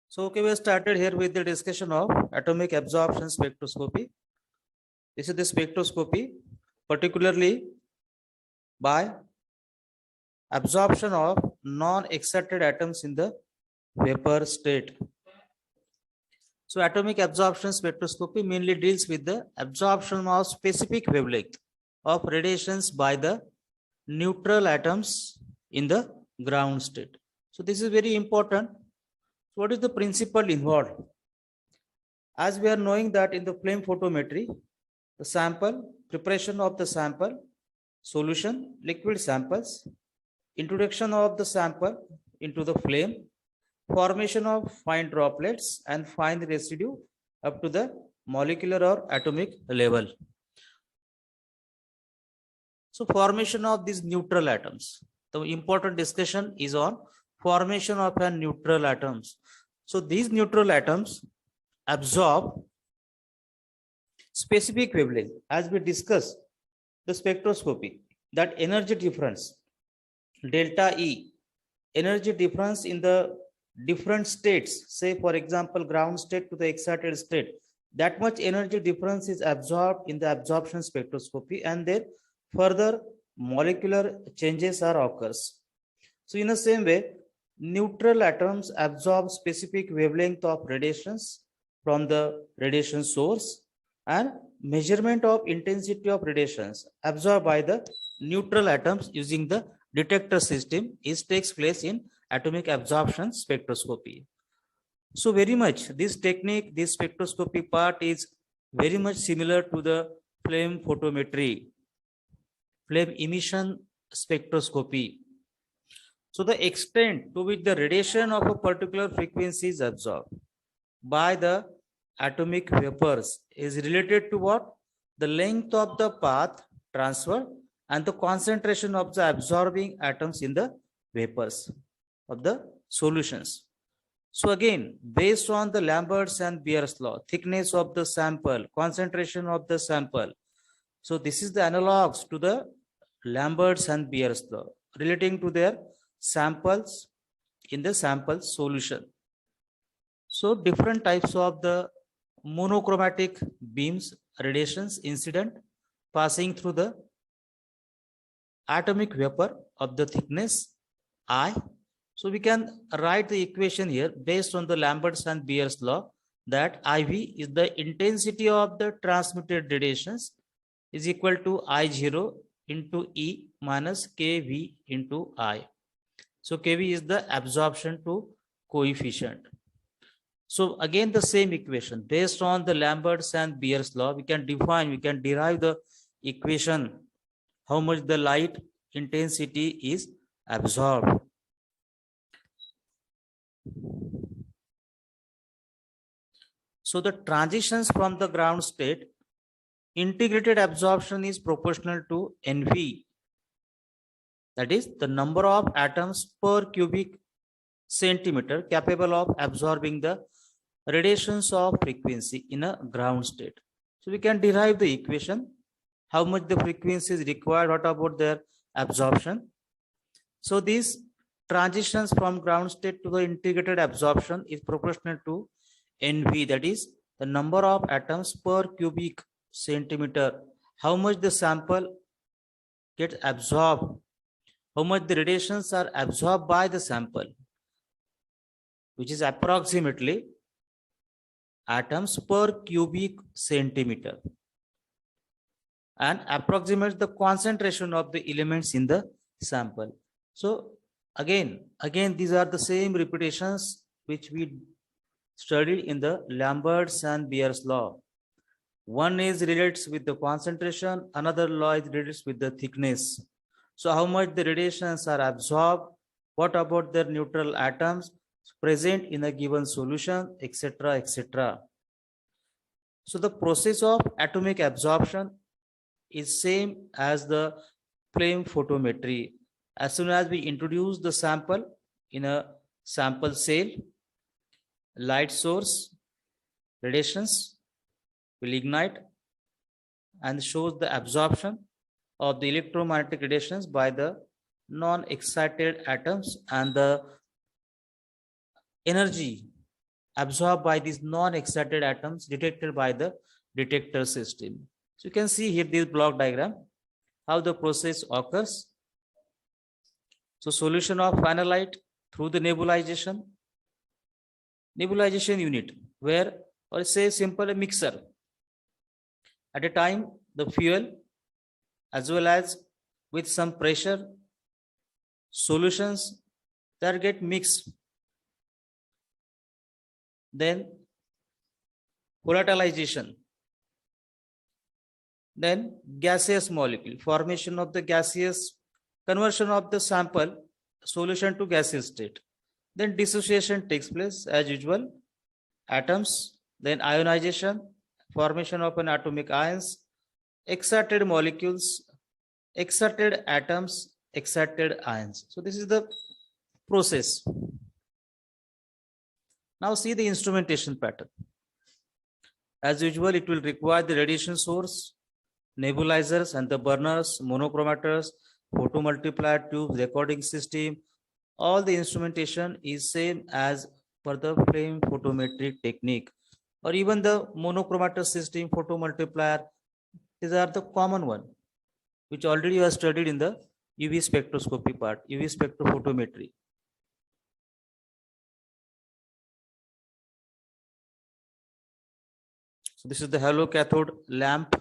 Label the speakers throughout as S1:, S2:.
S1: So, okay, we started here with the discussion of atomic absorption spectroscopy. This is the spectroscopy, particularly by absorption of non-excited atoms in the vapor state. So, atomic absorption spectroscopy mainly deals with the absorption of specific wavelength of radiations by the neutral atoms in the ground state. So, this is very important. What is the principle involved? As we are knowing that in the flame photometry, the sample, preparation of the sample, solution, liquid samples, introduction of the sample into the flame, formation of fine droplets and fine residue up to the molecular or atomic level. So formation of these neutral atoms. The important discussion is on formation of a neutral atoms. So these neutral atoms absorb specific wavelength. As we discussed the spectroscopy, that energy difference, delta E, energy difference in the different states, say for example, ground state to the excited state, that much energy difference is absorbed in the absorption spectroscopy, and then further molecular changes are occurs. So in the same way, neutral atoms absorb specific wavelength of radiations from the radiation source, and measurement of intensity of radiations absorbed by the neutral atoms using the detector system takes place in atomic absorption spectroscopy. So very much this technique, this spectroscopy part is very much similar to the flame photometry, flame emission spectroscopy. So the extent to which the radiation of a particular frequency is absorbed by the atomic vapors is related to what? The length of the path transfer and the concentration of the absorbing atoms in the vapors of the solutions. So again, based on the Lambert's and Beer's law, thickness of the sample, concentration of the sample. So this is the analogs to the Lambert's and Beer's law relating to their samples in the sample solution. So different types of the monochromatic beams, radiations incident passing through the atomic vapor of the thickness I. So we can write the equation here based on the Lambert's and Beer's law, that IV is the intensity of the transmitted radiations is equal to I0 into E minus KV into I. So KV is the absorption to coefficient. So again, the same equation based on the Lambert's and Beer's law, we can derive the equation how much the light intensity is absorbed. So the transitions from the ground state, integrated absorption is proportional to NV. That is the number of atoms per cubic centimeter capable of absorbing the radiations of frequency in a ground state. So we can derive the equation, how much the frequency is required, what about their absorption. So these transitions from ground state to the integrated absorption is proportional to NV, that is the number of atoms per cubic centimeter, how much the sample gets absorbed, how much the radiations are absorbed by the sample, which is approximately atoms per cubic centimeter, and approximates the concentration of the elements in the sample. So again, these are the same repetitions which we studied in the Lambert's and Beer's law. One is relates with the concentration, another law is relates with the thickness. So how much the radiations are absorbed, what about their neutral atoms present in a given solution, etc., etc. So the process of atomic absorption is same as the flame photometry. As soon as we introduce the sample in a sample cell, light source, radiations will ignite and shows the absorption of the electromagnetic radiations by the non-excited atoms, and the energy absorbed by these non-excited atoms detected by the detector system. So you can see here this block diagram, how the process occurs. So solution of finalite through the nebulization unit, where, or say simple, a mixer. At a time, the fuel as well as with some pressure, solutions that get mixed. Then volatilization. Then gaseous molecule, formation of the gaseous, conversion of the sample solution to gaseous state. Then dissociation takes place as usual, atoms, then ionization, formation of an atomic ions, excited molecules, excited atoms, excited ions. So this is the process. Now see the instrumentation pattern. As usual, it will require the radiation source, nebulizers and the burners, monochromators, photomultiplier tubes, recording system. All the instrumentation is same as per the flame photometric technique, or even the monochromator system, photomultiplier. These are the common one, which already you have studied in the UV spectroscopy part, UV spectrophotometry. So this is the halo cathode lamp.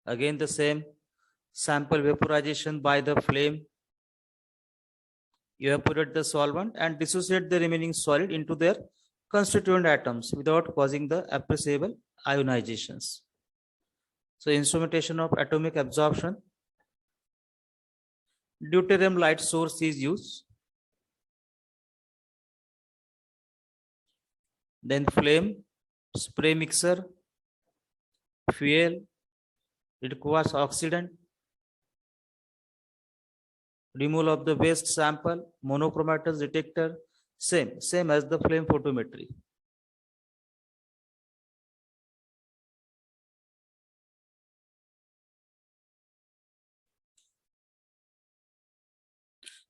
S1: Again, the same sample vaporization by the flame. Evaporate the solvent and dissociate the remaining solid into their constituent atoms without causing the appreciable ionizations. So instrumentation of atomic absorption. Deuterium light source is used. Then flame, spray mixer, fuel, it requires oxidant, removal of the waste sample, monochromators detector, same as the flame photometry.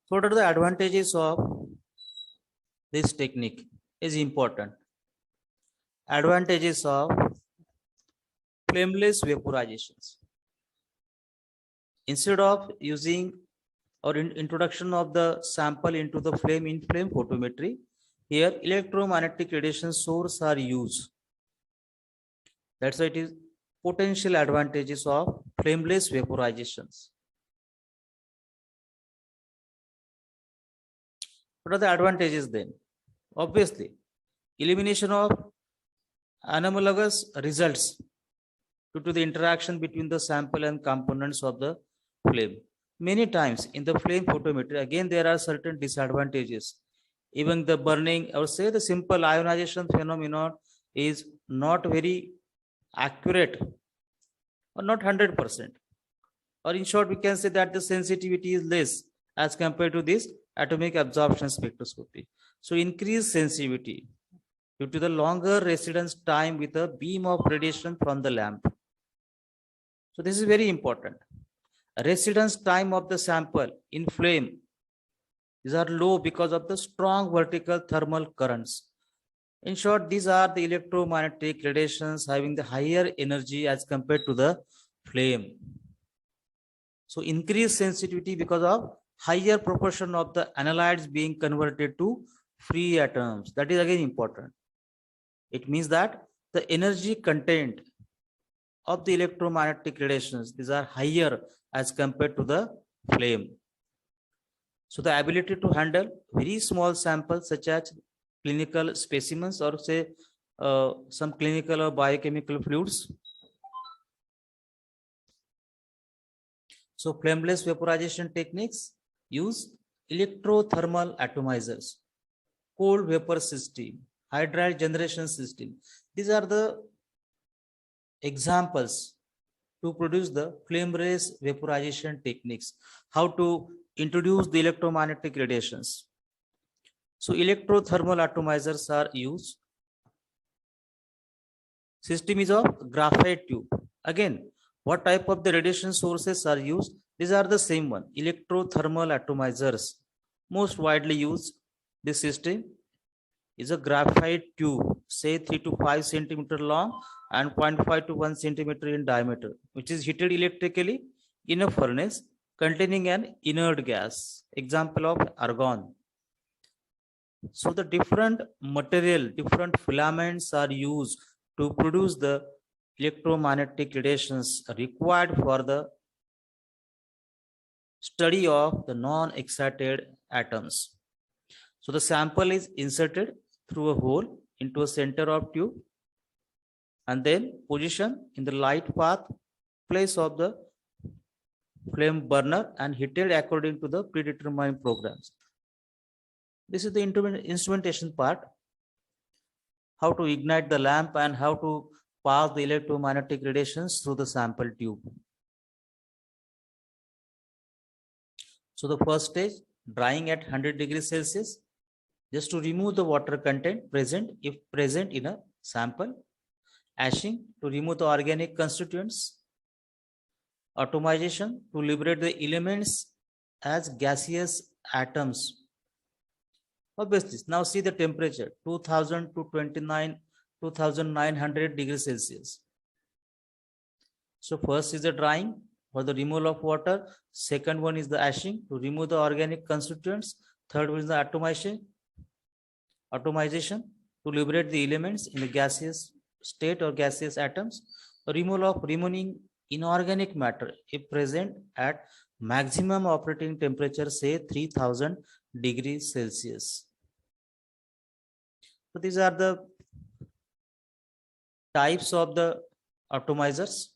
S1: What are the advantages of this technique is important. Advantages of flameless vaporizations. Instead of using or introduction of the sample into the flame in flame photometry, here electromagnetic radiation source are used. That's why it is potential advantages of flameless vaporizations. What are the advantages then? Obviously, elimination of anomalous results due to the interaction between the sample and components of the flame. Many times in the flame photometry, again, there are certain disadvantages. Even the burning, or say the simple ionization phenomenon is not very accurate or not 100%. Or in short, we can say that the sensitivity is less as compared to this atomic absorption spectroscopy. So increased sensitivity due to the longer residence time with a beam of radiation from the lamp. So this is very important. Residence time of the sample in flame, these are low because of the strong vertical thermal currents. In short, these are the electromagnetic radiations having the higher energy as compared to the flame. So increased sensitivity because of higher proportion of the analytes being converted to free atoms. That is again important. It means that the energy content of the electromagnetic radiations, these are higher as compared to the flame. So the ability to handle very small samples such as clinical specimens, or say some clinical or biochemical fluids. So flameless vaporization techniques use electrothermal atomizers, cold vapor system, hydride generation system. These are the examples to produce the flameless vaporization techniques, how to introduce the electromagnetic radiations. So electrothermal atomizers are used. System is of graphite tube. Again, what type of the radiation sources are used? These are the same one, electrothermal atomizers. Most widely used this system is a graphite tube, say 3 to 5 centimeter long and 0.5 to 1 centimeter in diameter, which is heated electrically in a furnace containing an inert gas, example of argon. So the different material, different filaments are used to produce the electromagnetic radiations required for the study of the non-excited atoms. So the sample is inserted through a hole into a center of tube and then positioned in the light path place of the flame burner and heated according to the predetermined programs. This is the instrumentation part, how to ignite the lamp and how to pass the electromagnetic radiations through the sample tube. So the first stage, drying at 100 degrees Celsius, just to remove the water content present if present in a sample. Ashing to remove the organic constituents. Atomization to liberate the elements as gaseous atoms. Obviously, now see the temperature 2000 to 2900 degrees Celsius. So first is the drying for the removal of water. Second one is the ashing to remove the organic constituents. Third one is the atomization to liberate the elements in the gaseous state or gaseous atoms. The removal of remaining inorganic matter if present at maximum operating temperature, say 3000 degrees Celsius. So these are the types of the atomizers: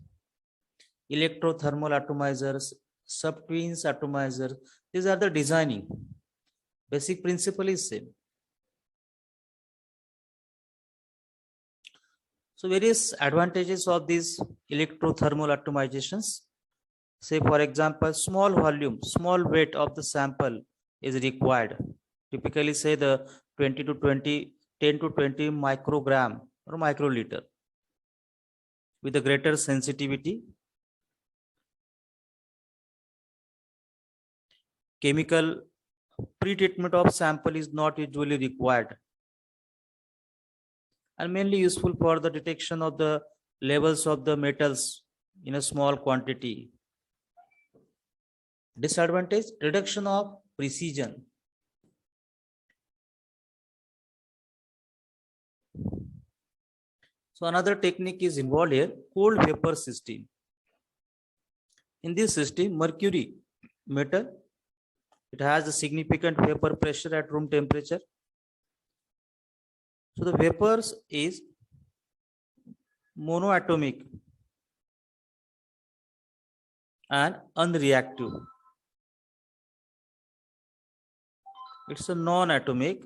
S1: electrothermal atomizers, subtwins atomizers. These are the designing. Basic principle is same. So various advantages of these electrothermal atomizations. Say for example, small volume, small weight of the sample is required. Typically say the 10 to 20 microgram or microliter with a greater sensitivity. Chemical pre-treatment of sample is not usually required and mainly useful for the detection of the levels of the metals in a small quantity. Disadvantage, reduction of precision. So another technique is involved here, cold vapor system. In this system, mercury metal, it has a significant vapor pressure at room temperature. So the vapors is monoatomic and unreactive. It's a non-atomic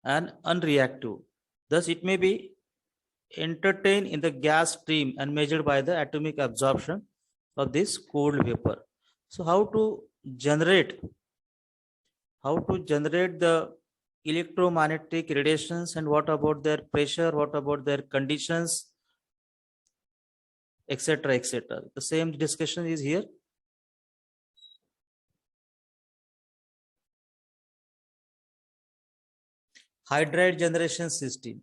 S1: and unreactive. Thus, it may be entertained in the gas stream and measured by the atomic absorption of this cold vapor. So how to generate the electromagnetic radiations and what about their pressure, what about their conditions, etc., etc. The same discussion is here. Hydride generation system.